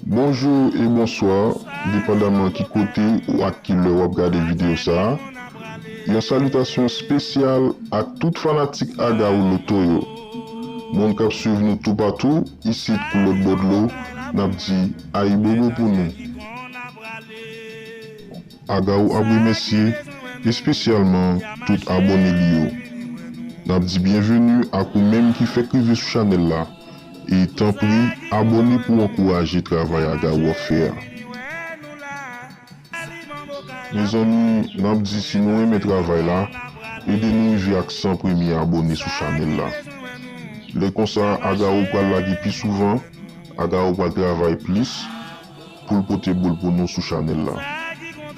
Bonjour et bonsoir, dépendamment qui côté ou à qui le regarde vidéo ça. Une salutation spéciale à toute fanatique Aga ou Lotoyo. Mon cap suivre nous tout partout, ici pour l'autre bord de l'eau, n'a dit aïe bobo pour nous. Aga ou abri messieurs, et spécialement tout abonné lio. N'a dit bienvenue à vous même qui fait crier sur channel là. Et tant pis, abonnez pour encourager le travail à Aga faire. Mes amis, n'a dit si nous aimons le travail là, aidez-nous à vivre avec 100 premiers abonnés sur channel là. Le concert Aga ou pas la plus souvent, Aga ou pas travailler plus pour le porter boule pour nous sur channel là.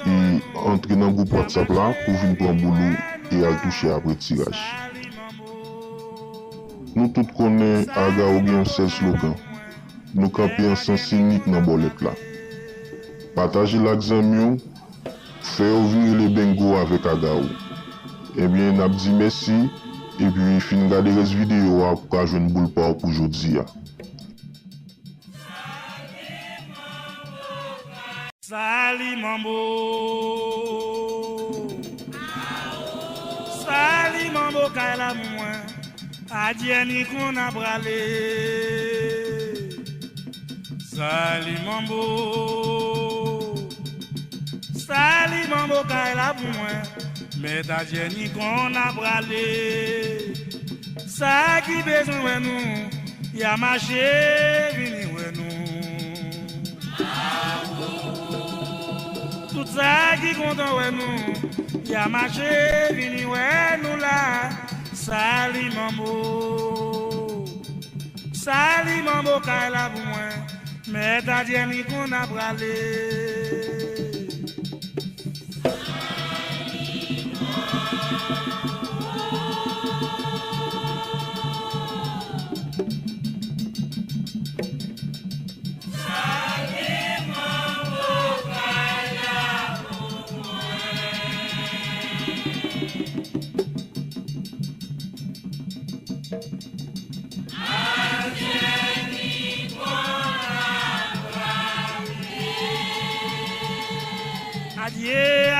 Et entrer dans le groupe WhatsApp là pour venir prendre boulot et à toucher après tirage. Nous tous connaissons Aga ou bien un seul slogan. Nous camper en sens unique dans bolette là. Partagez l'examen, faire ouvrir les bengos avec Aga ou. Eh bien, n'a dit merci et puis fin regarder les vidéos pour jouer une boule pour aujourd'hui. Sali mambo, sali mambo kaila mwen, adieni qu'on a bralé. Sali mambo kaila mwen, mais adieni qu'on a bralé. Ça qui besoin nous, y'a marché vini nous. Tout ça qui content ouais nous, y'a marché vini ouais nous là. Sali mambo kaila pour moi, mais t'as dit ni qu'on a bralé.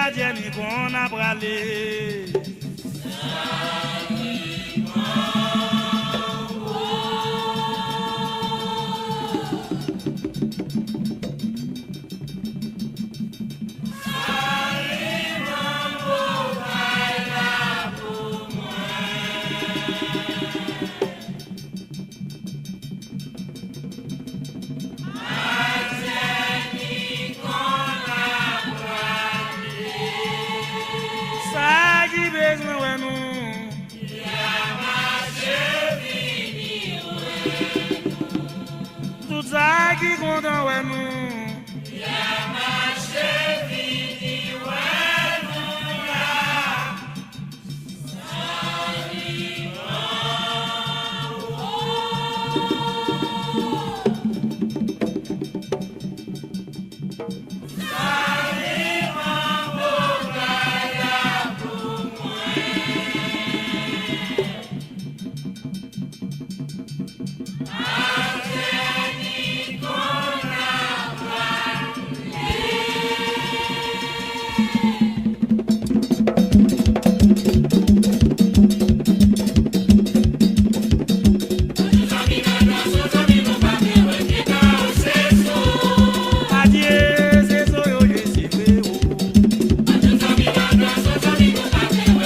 Adieu, mi qu'on a bralé. Tout ça qui content ouais nous, y'a marché vini ouais nous là. Sali mambo.